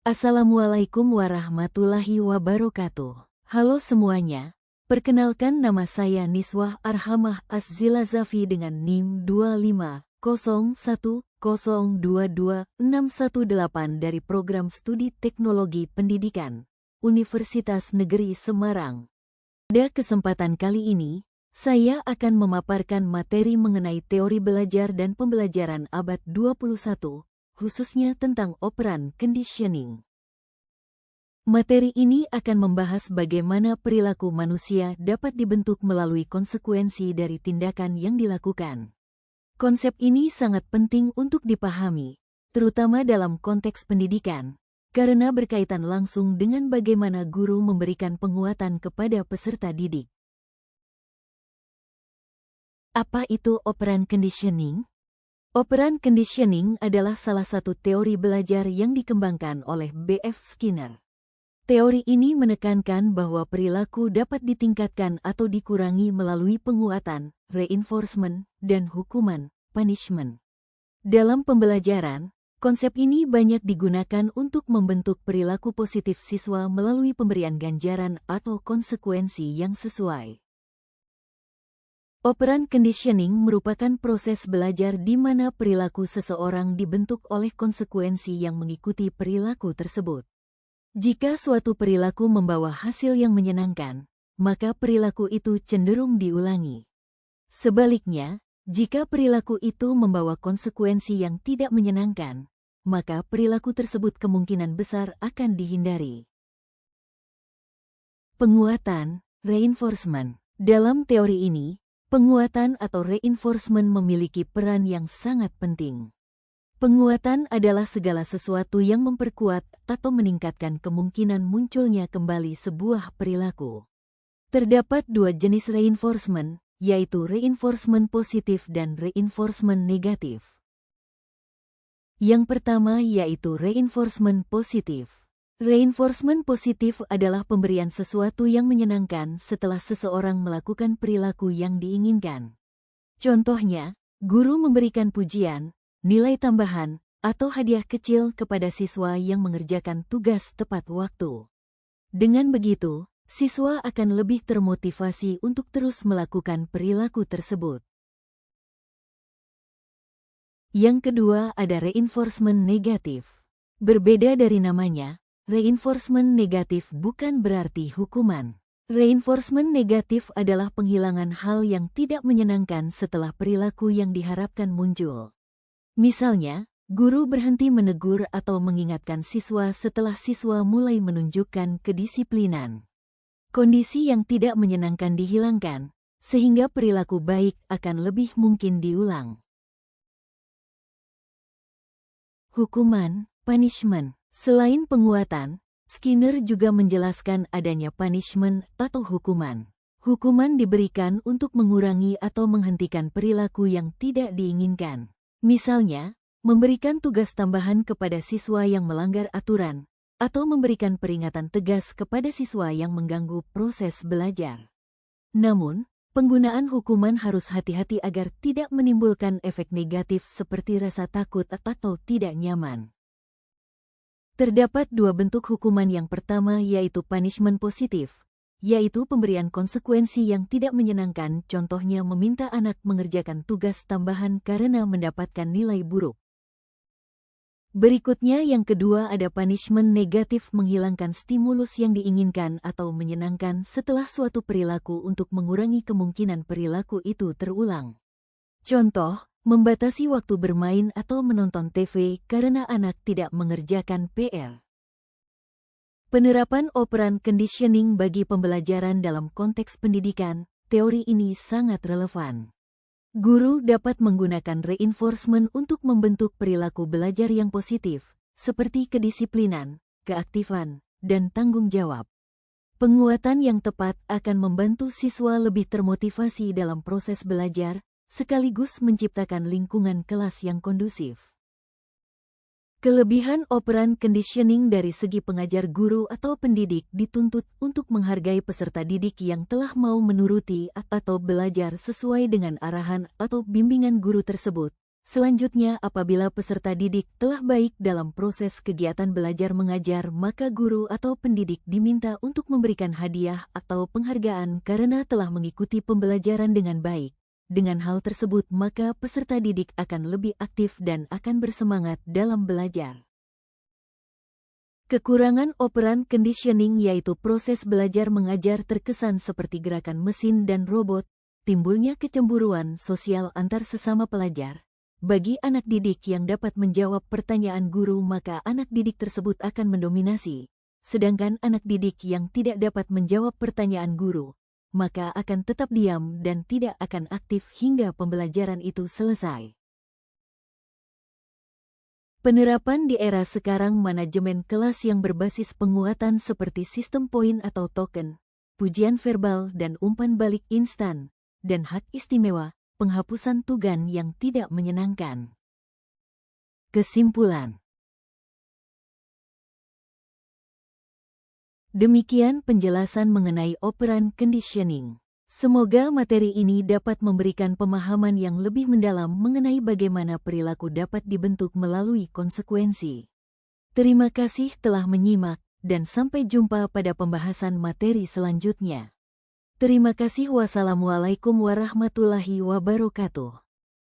Assalamualaikum warahmatullahi wabarakatuh. Halo semuanya, perkenalkan nama saya Niswah Arhamah Az-Zilazafi dengan NIM 25010226118 dari Program Studi Teknologi Pendidikan, Universitas Negeri Semarang. Pada kesempatan kali ini, saya akan memaparkan materi mengenai teori belajar dan pembelajaran abad 21, khususnya tentang operant conditioning. Materi ini akan membahas bagaimana perilaku manusia dapat dibentuk melalui konsekuensi dari tindakan yang dilakukan. Konsep ini sangat penting untuk dipahami, terutama dalam konteks pendidikan, karena berkaitan langsung dengan bagaimana guru memberikan penguatan kepada peserta didik. Apa itu operant conditioning? Operant conditioning adalah salah satu teori belajar yang dikembangkan oleh B.F. Skinner. Teori ini menekankan bahwa perilaku dapat ditingkatkan atau dikurangi melalui penguatan, reinforcement, dan hukuman, punishment. Dalam pembelajaran, konsep ini banyak digunakan untuk membentuk perilaku positif siswa melalui pemberian ganjaran atau konsekuensi yang sesuai. Operant conditioning merupakan proses belajar di mana perilaku seseorang dibentuk oleh konsekuensi yang mengikuti perilaku tersebut. Jika suatu perilaku membawa hasil yang menyenangkan, maka perilaku itu cenderung diulangi. Sebaliknya, jika perilaku itu membawa konsekuensi yang tidak menyenangkan, maka perilaku tersebut kemungkinan besar akan dihindari. Penguatan, reinforcement. Dalam teori ini, penguatan atau reinforcement memiliki peran yang sangat penting. Penguatan adalah segala sesuatu yang memperkuat atau meningkatkan kemungkinan munculnya kembali sebuah perilaku. Terdapat dua jenis reinforcement, yaitu reinforcement positif dan reinforcement negatif. Yang pertama yaitu reinforcement positif. Reinforcement positif adalah pemberian sesuatu yang menyenangkan setelah seseorang melakukan perilaku yang diinginkan. Contohnya, guru memberikan pujian, nilai tambahan, atau hadiah kecil kepada siswa yang mengerjakan tugas tepat waktu. Dengan begitu, siswa akan lebih termotivasi untuk terus melakukan perilaku tersebut. Yang kedua ada reinforcement negatif. Berbeda dari namanya, reinforcement negatif bukan berarti hukuman. Reinforcement negatif adalah penghilangan hal yang tidak menyenangkan setelah perilaku yang diharapkan muncul. Misalnya, guru berhenti menegur atau mengingatkan siswa setelah siswa mulai menunjukkan kedisiplinan. Kondisi yang tidak menyenangkan dihilangkan, sehingga perilaku baik akan lebih mungkin diulang. Hukuman, punishment. Selain penguatan, Skinner juga menjelaskan adanya punishment atau hukuman. Hukuman diberikan untuk mengurangi atau menghentikan perilaku yang tidak diinginkan. Misalnya, memberikan tugas tambahan kepada siswa yang melanggar aturan, atau memberikan peringatan tegas kepada siswa yang mengganggu proses belajar. Namun, penggunaan hukuman harus hati-hati agar tidak menimbulkan efek negatif seperti rasa takut atau tidak nyaman. Terdapat dua bentuk hukuman. Yang pertama yaitu punishment positif, yaitu pemberian konsekuensi yang tidak menyenangkan, contohnya meminta anak mengerjakan tugas tambahan karena mendapatkan nilai buruk. Berikutnya yang kedua ada punishment negatif, menghilangkan stimulus yang diinginkan atau menyenangkan setelah suatu perilaku untuk mengurangi kemungkinan perilaku itu terulang. Contoh, membatasi waktu bermain atau menonton TV karena anak tidak mengerjakan PR. Penerapan operant conditioning bagi pembelajaran dalam konteks pendidikan, teori ini sangat relevan. Guru dapat menggunakan reinforcement untuk membentuk perilaku belajar yang positif, seperti kedisiplinan, keaktifan, dan tanggung jawab. Penguatan yang tepat akan membantu siswa lebih termotivasi dalam proses belajar, sekaligus menciptakan lingkungan kelas yang kondusif. Kelebihan operant conditioning dari segi pengajar, guru atau pendidik dituntut untuk menghargai peserta didik yang telah mau menuruti atau belajar sesuai dengan arahan atau bimbingan guru tersebut, Selanjutnya, apabila peserta didik telah baik dalam proses kegiatan belajar mengajar, maka guru atau pendidik diminta untuk memberikan hadiah atau penghargaan karena telah mengikuti pembelajaran dengan baik. Dengan hal tersebut, maka peserta didik akan lebih aktif dan akan bersemangat dalam belajar. Kekurangan operant conditioning yaitu proses belajar mengajar terkesan seperti gerakan mesin dan robot, timbulnya kecemburuan sosial antar sesama pelajar. Bagi anak didik yang dapat menjawab pertanyaan guru, maka anak didik tersebut akan mendominasi. Sedangkan anak didik yang tidak dapat menjawab pertanyaan guru, maka akan tetap diam dan tidak akan aktif hingga pembelajaran itu selesai. Penerapan di era sekarang, manajemen kelas yang berbasis penguatan seperti sistem poin atau token, pujian verbal dan umpan balik instan, dan hak istimewa, penghapusan tugas yang tidak menyenangkan. Kesimpulan. Demikian penjelasan mengenai operant conditioning. Semoga materi ini dapat memberikan pemahaman yang lebih mendalam mengenai bagaimana perilaku dapat dibentuk melalui konsekuensi. Terima kasih telah menyimak, dan sampai jumpa pada pembahasan materi selanjutnya. Terima kasih. Wassalamualaikum warahmatullahi wabarakatuh.